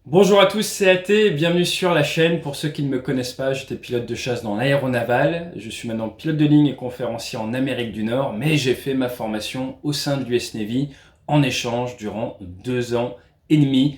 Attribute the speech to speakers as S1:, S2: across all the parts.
S1: Bonjour à tous, c'est AT, bienvenue sur la chaîne. Pour ceux qui ne me connaissent pas, j'étais pilote de chasse dans l'aéronaval. Je suis maintenant pilote de ligne et conférencier en Amérique du Nord, mais j'ai fait ma formation au sein de l'US Navy en échange durant 2 ans et demi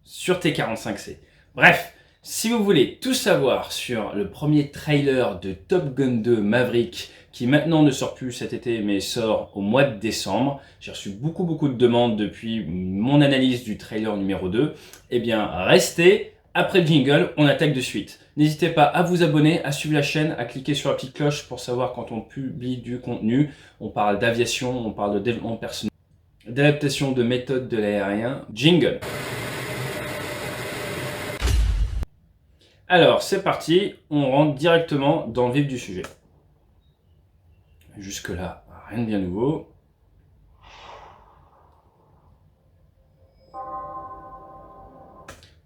S1: sur T-45C. Bref, si vous voulez tout savoir sur le premier trailer de Top Gun 2 Maverick, qui maintenant ne sort plus cet été mais sort au mois de décembre, j'ai reçu beaucoup de demandes depuis mon analyse du trailer numéro 2, eh bien restez, après le jingle, on attaque de suite. N'hésitez pas à vous abonner, à suivre la chaîne, à cliquer sur la petite cloche pour savoir quand on publie du contenu. On parle d'aviation, on parle de développement personnel, d'adaptation de méthodes de l'aérien. Jingle. Alors, c'est parti, on rentre directement dans le vif du sujet. Jusque-là, rien de bien nouveau.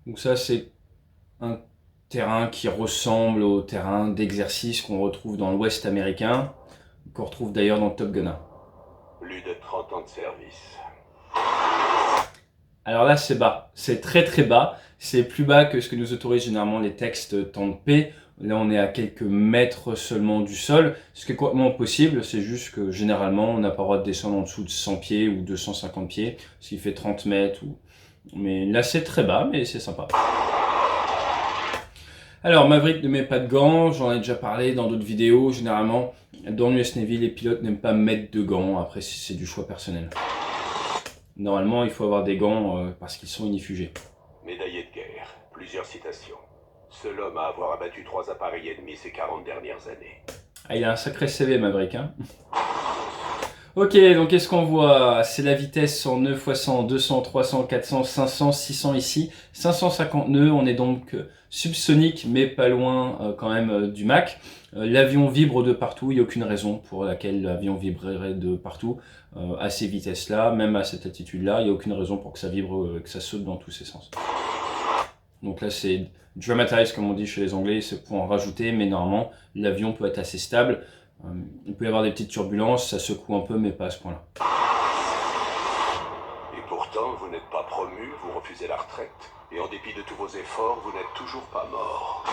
S1: Donc ça, c'est un terrain qui ressemble au terrain d'exercice qu'on retrouve dans l'Ouest américain, qu'on retrouve d'ailleurs dans Top Gun 1.
S2: Plus de 30 ans de service.
S1: Alors là, c'est bas, c'est très bas, c'est plus bas que ce que nous autorisent généralement les textes temps de paix. Là, on est à quelques mètres seulement du sol, ce qui est complètement possible, c'est juste que généralement, on n'a pas le droit de descendre en dessous de 100 pieds ou 250 pieds, ce qui fait 30 mètres. Mais là, c'est très bas, mais c'est sympa. Alors, Maverick ne met pas de gants, j'en ai déjà parlé dans d'autres vidéos. Généralement, dans l'US Navy, les pilotes n'aiment pas mettre de gants, après c'est du choix personnel. Normalement, il faut avoir des gants parce qu'ils sont inifugés.
S2: Médaillé de guerre, plusieurs citations. Seul homme à avoir abattu 3 appareils ennemis ces 40 dernières années.
S1: Ah, il a un sacré CV, Maverick, hein. Ok, donc qu'est-ce qu'on voit? C'est la vitesse en nœuds x 100, 200, 300, 400, 500, 600 ici. 550 nœuds, on est donc subsonique, mais pas loin quand même du Mach. L'avion vibre de partout, il n'y a aucune raison pour laquelle l'avion vibrerait de partout à ces vitesses-là, même à cette altitude-là, il n'y a aucune raison pour que ça vibre, que ça saute dans tous ses sens. Donc là, c'est dramatize, comme on dit chez les Anglais, c'est pour en rajouter, mais normalement, l'avion peut être assez stable. Il peut y avoir des petites turbulences, ça secoue un peu, mais pas à ce point-là.
S2: Et pourtant, vous n'êtes pas promu, vous refusez la retraite. Et en dépit de tous vos efforts, vous n'êtes toujours pas mort.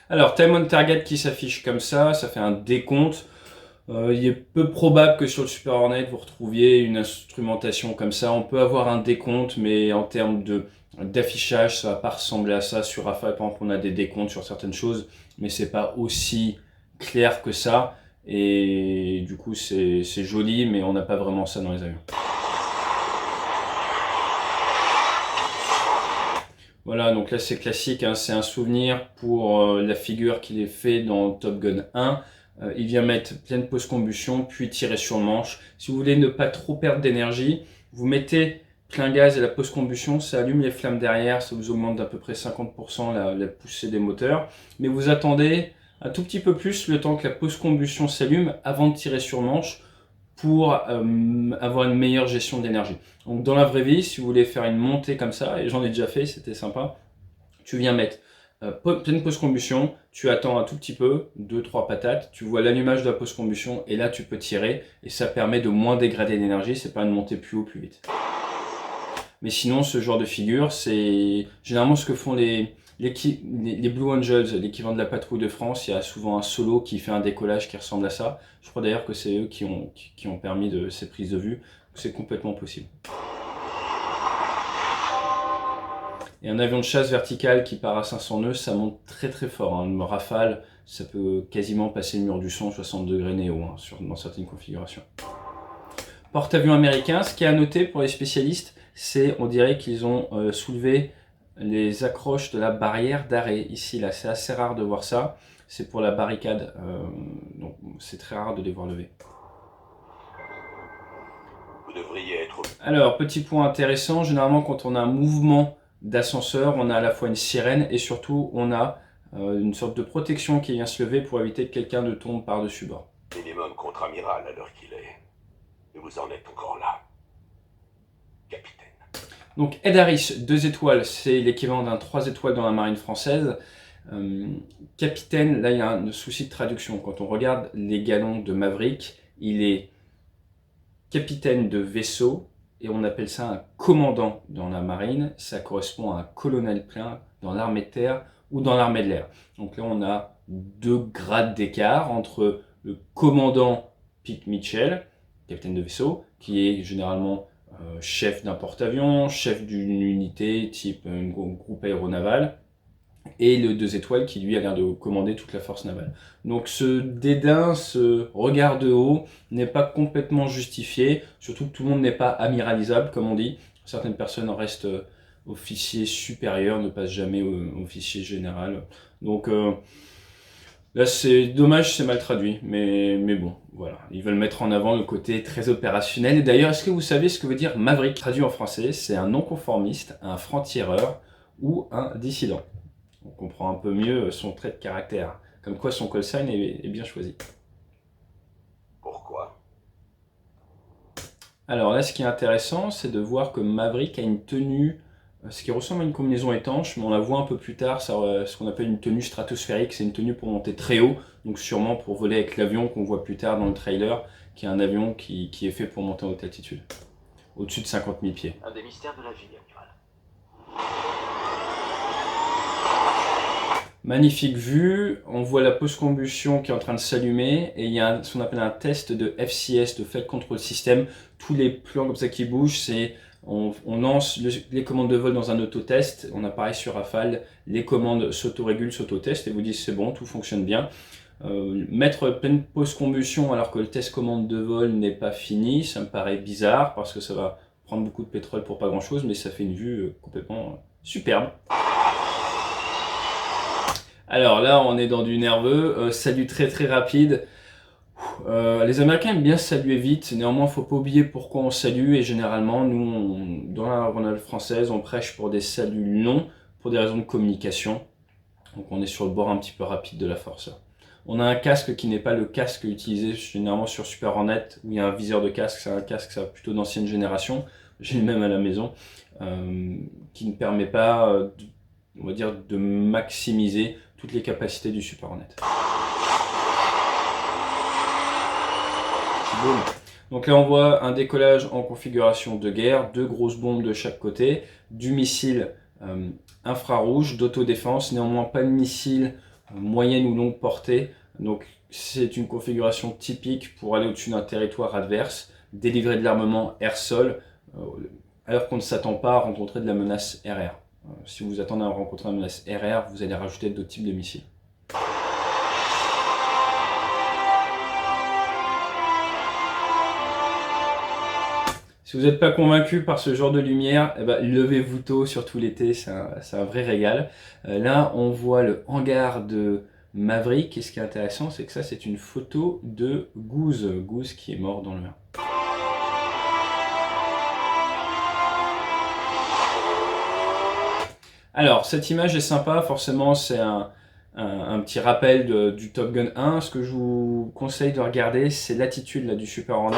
S1: Alors, time on target qui s'affiche comme ça fait un décompte. Il est peu probable que sur le Super Hornet, vous retrouviez une instrumentation comme ça. On peut avoir un décompte, mais en termes d'affichage, ça va pas ressembler à ça. Sur Rafale, par exemple, on a des décomptes sur certaines choses, mais c'est pas aussi clair que ça. Et du coup, c'est joli, mais on n'a pas vraiment ça dans les avions. Voilà, donc là c'est classique, hein, c'est un souvenir pour la figure qu'il est fait dans Top Gun 1. Il vient mettre pleine post-combustion, puis tirer sur le manche. Si vous voulez ne pas trop perdre d'énergie, vous mettez plein gaz et la post-combustion, ça allume les flammes derrière, ça vous augmente d'à peu près 50% la poussée des moteurs. Mais vous attendez un tout petit peu plus le temps que la post-combustion s'allume avant de tirer sur le manche pour avoir une meilleure gestion d'énergie. Donc dans la vraie vie, si vous voulez faire une montée comme ça, et j'en ai déjà fait, c'était sympa, tu viens mettre pleine post-combustion, tu attends un tout petit peu, 2-3 patates, tu vois l'allumage de la post-combustion et là tu peux tirer et ça permet de moins dégrader l'énergie, c'est pas une montée plus haut plus vite. Mais sinon ce genre de figure, c'est généralement ce que font les Blue Angels, l'équivalent de la patrouille de France. Il y a souvent un solo qui fait un décollage qui ressemble à ça. Je crois d'ailleurs que c'est eux qui ont permis de ces prises de vue. C'est complètement possible. Et un avion de chasse vertical qui part à 500 nœuds, ça monte très fort. Hein. Une Rafale, ça peut quasiment passer le mur du son 60 degrés néo hein, dans certaines configurations. Porte-avions américain, ce qui est à noter pour les spécialistes, c'est on dirait qu'ils ont soulevé les accroches de la barrière d'arrêt. Ici, là, c'est assez rare de voir ça. C'est pour la barricade, donc c'est très rare de les voir lever.
S2: Vous devriez être...
S1: Alors, petit point intéressant, généralement quand on a un mouvement d'ascenseur, on a à la fois une sirène et surtout on a une sorte de protection qui vient se lever pour éviter que quelqu'un ne tombe par-dessus bord.
S2: Minimum contre-amiral à l'heure qu'il est. Et vous en êtes encore là. Capitaine.
S1: Donc Ed Harris, 2 étoiles, c'est l'équivalent d'un 3 étoiles dans la marine française. Capitaine, là il y a un souci de traduction. Quand on regarde les galons de Maverick, il est capitaine de vaisseau et on appelle ça un commandant dans la marine. Ça correspond à un colonel plein dans l'armée de terre ou dans l'armée de l'air. Donc là, on a 2 grades d'écart entre le commandant Pete Mitchell, capitaine de vaisseau, qui est généralement chef d'un porte-avions, chef d'une unité type un groupe aéronaval, et le 2 étoiles qui lui a l'air de commander toute la force navale. Donc ce dédain, ce regard de haut n'est pas complètement justifié, surtout que tout le monde n'est pas amiralisable comme on dit. Certaines personnes restent officiers supérieurs, ne passent jamais officier général. Donc là c'est dommage, c'est mal traduit, mais bon, voilà. Ils veulent mettre en avant le côté très opérationnel. Et d'ailleurs, est-ce que vous savez ce que veut dire Maverick? Traduit en français, c'est un non-conformiste, un franc-tireur ou un dissident. On comprend un peu mieux son trait de caractère. Comme quoi son call sign est bien choisi.
S2: Pourquoi?
S1: Alors là, ce qui est intéressant, c'est de voir que Maverick a une tenue, ce qui ressemble à une combinaison étanche, mais on la voit un peu plus tard, ce qu'on appelle une tenue stratosphérique. C'est une tenue pour monter très haut, donc sûrement pour voler avec l'avion qu'on voit plus tard dans le trailer, qui est un avion qui est fait pour monter en haute altitude, au-dessus de 50 000 pieds.
S3: Un des mystères de la vie, amiral.
S1: Magnifique vue, on voit la post-combustion qui est en train de s'allumer et il y a ce qu'on appelle un test de FCS, de Flight Control System. Tous les plans comme ça qui bougent, c'est on lance les commandes de vol dans un autotest, on apparaît sur Rafale, les commandes s'autorégulent, s'autotestent et vous disent c'est bon, tout fonctionne bien. Mettre pleine post-combustion alors que le test commande de vol n'est pas fini, ça me paraît bizarre parce que ça va prendre beaucoup de pétrole pour pas grand chose, mais ça fait une vue complètement superbe. Alors là, on est dans du nerveux, salut très très rapide. Les Américains aiment bien saluer vite, néanmoins il ne faut pas oublier pourquoi on salue, et généralement, nous, dans la aéronautique française, on prêche pour des saluts longs, pour des raisons de communication. Donc on est sur le bord un petit peu rapide de la force. On a un casque qui n'est pas le casque utilisé généralement sur Super Hornet, où il y a un viseur de casque, c'est un casque ça, plutôt d'ancienne génération, j'ai le même à la maison, qui ne permet pas, on va dire, de maximiser toutes les capacités du Super Hornet. Boom. Donc là on voit un décollage en configuration de guerre, 2 grosses bombes de chaque côté, du missile infrarouge d'autodéfense, néanmoins pas de missile moyenne ou longue portée, donc c'est une configuration typique pour aller au-dessus d'un territoire adverse, délivrer de l'armement air-sol, alors qu'on ne s'attend pas à rencontrer de la menace RR. Si vous attendez à rencontrer une menace RR, vous allez rajouter d'autres types de missiles. Si vous n'êtes pas convaincu par ce genre de lumière, eh ben, levez-vous tôt, surtout l'été, c'est un vrai régal. Là, on voit le hangar de Maverick, et ce qui est intéressant, c'est que ça, c'est une photo de Goose. Goose qui est mort dans le 1. Alors, cette image est sympa, forcément, c'est un petit rappel du Top Gun 1. Ce que je vous conseille de regarder, c'est l'attitude là, du Super Hornet.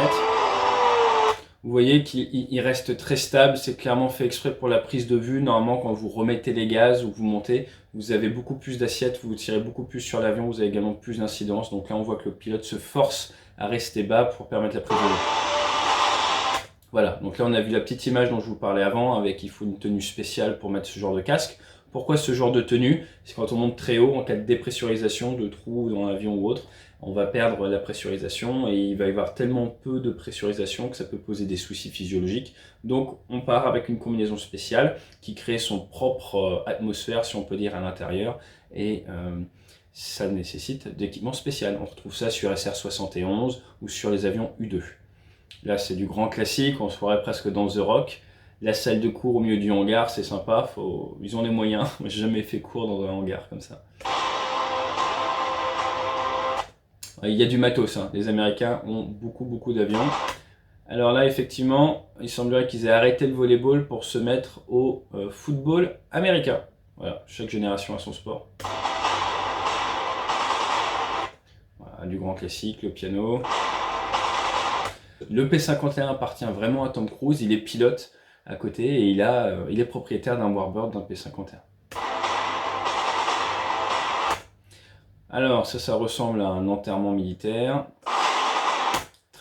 S1: Vous voyez qu'il reste très stable, c'est clairement fait exprès pour la prise de vue. Normalement, quand vous remettez les gaz ou vous montez, vous avez beaucoup plus d'assiettes, vous tirez beaucoup plus sur l'avion, vous avez également plus d'incidence. Donc là, on voit que le pilote se force à rester bas pour permettre la prise de vue. Voilà, donc là, on a vu la petite image dont je vous parlais avant, avec il faut une tenue spéciale pour mettre ce genre de casque. Pourquoi ce genre de tenue? C'est quand on monte très haut, en cas de dépressurisation, de trous dans l'avion ou autre, on va perdre la pressurisation et il va y avoir tellement peu de pressurisation que ça peut poser des soucis physiologiques. Donc on part avec une combinaison spéciale qui crée son propre atmosphère, si on peut dire, à l'intérieur, et ça nécessite d'équipement spécial. On retrouve ça sur SR-71 ou sur les avions U-2. Là c'est du grand classique, on se croirait presque dans The Rock. La salle de cours au milieu du hangar, c'est sympa, ils ont les moyens. Moi j'ai jamais fait cours dans un hangar comme ça. Il y a du matos, hein. Les Américains ont beaucoup d'avions. Alors là, effectivement, il semblerait qu'ils aient arrêté le volleyball pour se mettre au football américain. Voilà, chaque génération a son sport. Voilà, du grand classique, le piano. Le P-51 appartient vraiment à Tom Cruise, il est pilote à côté et il est propriétaire d'un Warbird, d'un P-51. Alors ça ressemble à un enterrement militaire.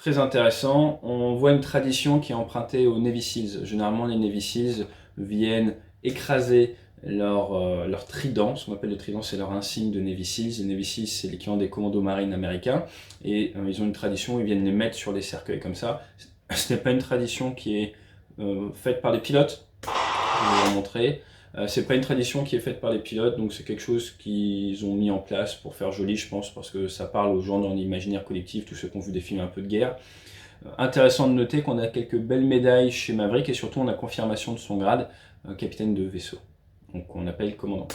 S1: Très intéressant. On voit une tradition qui est empruntée aux Navy Seals. Généralement, les Navy Seals viennent écraser leur trident. Ce qu'on appelle le trident, c'est leur insigne de Navy Seals. Les Navy Seals, c'est l'équivalent des commandos marines américains. Et ils ont une tradition où ils viennent les mettre sur les cercueils comme ça. Ce n'est pas une tradition qui est faite par les pilotes. Je vais vous montrer. C'est pas une tradition qui est faite par les pilotes, donc c'est quelque chose qu'ils ont mis en place pour faire joli, je pense, parce que ça parle aux gens dans l'imaginaire collectif, tous ceux qui ont vu des films un peu de guerre. Intéressant de noter qu'on a quelques belles médailles chez Maverick et surtout on a confirmation de son grade, capitaine de vaisseau, donc on appelle commandant.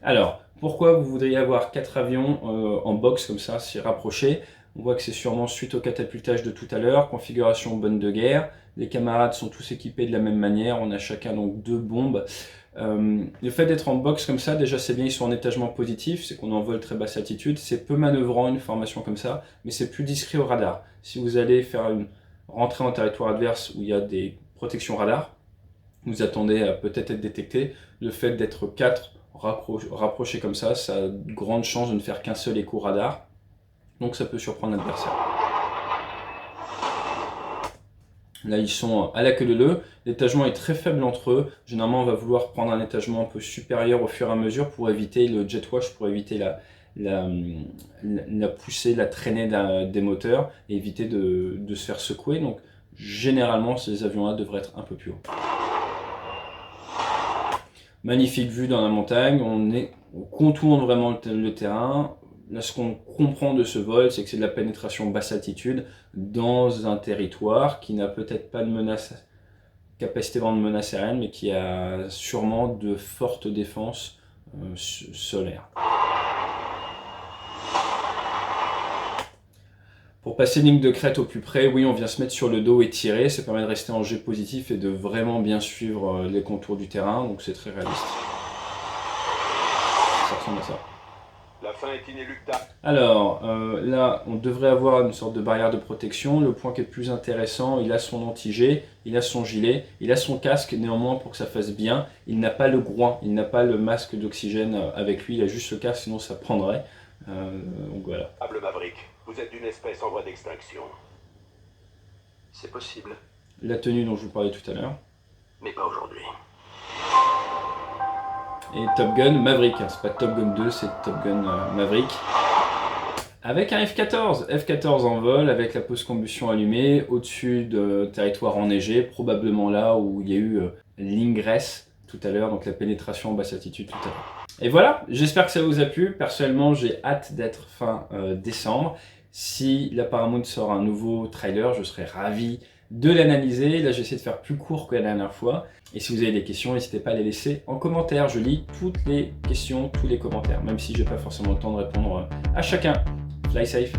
S1: Alors, pourquoi vous voudriez avoir 4 avions en box comme ça, si rapprochés? On voit que c'est sûrement suite au catapultage de tout à l'heure, configuration bonne de guerre. Les camarades sont tous équipés de la même manière, on a chacun donc 2 bombes. Le fait d'être en box comme ça, déjà c'est bien, ils sont en étagement positif, c'est qu'on est en vol très basse altitude. C'est peu manœuvrant une formation comme ça, mais c'est plus discret au radar. Si vous allez faire une rentrée en territoire adverse où il y a des protections radar, vous attendez à peut-être être détecté. Le fait d'être 4 rapprochés comme ça a de grandes chances de ne faire qu'un seul écho radar. Donc ça peut surprendre l'adversaire. Là ils sont à la queue leu, l'étagement est très faible entre eux. Généralement on va vouloir prendre un étagement un peu supérieur au fur et à mesure pour éviter le jet wash, pour éviter la poussée, la traînée des moteurs et éviter de se faire secouer. Donc généralement ces avions là devraient être un peu plus hauts. Magnifique vue dans la montagne, on contourne vraiment le terrain. Là, ce qu'on comprend de ce vol, c'est que c'est de la pénétration basse altitude dans un territoire qui n'a peut-être pas de capacité vraiment de menace aérienne, mais qui a sûrement de fortes défenses solaires. Pour passer ligne de crête au plus près, oui, on vient se mettre sur le dos et tirer. Ça permet de rester en jet positif et de vraiment bien suivre les contours du terrain, donc c'est très réaliste. Ça ressemble à ça.
S2: La fin est inéluctable.
S1: Alors, là, on devrait avoir une sorte de barrière de protection. Le point qui est le plus intéressant, il a son anti-G, il a son gilet, il a son casque, néanmoins, pour que ça fasse bien. Il n'a pas le groin, il n'a pas le masque d'oxygène avec lui, il a juste le casque, sinon ça prendrait. Donc voilà.
S2: Maverick, vous êtes d'une espèce en voie d'extinction. C'est possible.
S1: La tenue dont je vous parlais tout à l'heure.
S2: Mais pas aujourd'hui.
S1: Et Top Gun Maverick, c'est pas Top Gun 2, c'est Top Gun Maverick. Avec un F-14, F-14 en vol, avec la post-combustion allumée, au-dessus de territoire enneigé, probablement là où il y a eu l'ingress tout à l'heure, donc la pénétration en basse altitude tout à l'heure. Et voilà, j'espère que ça vous a plu. Personnellement, j'ai hâte d'être fin décembre. Si la Paramount sort un nouveau trailer, je serai ravi de l'analyser. Là, j'essaie de faire plus court que la dernière fois. Et si vous avez des questions, n'hésitez pas à les laisser en commentaire. Je lis toutes les questions, tous les commentaires, même si je n'ai pas forcément le temps de répondre à chacun. Fly safe!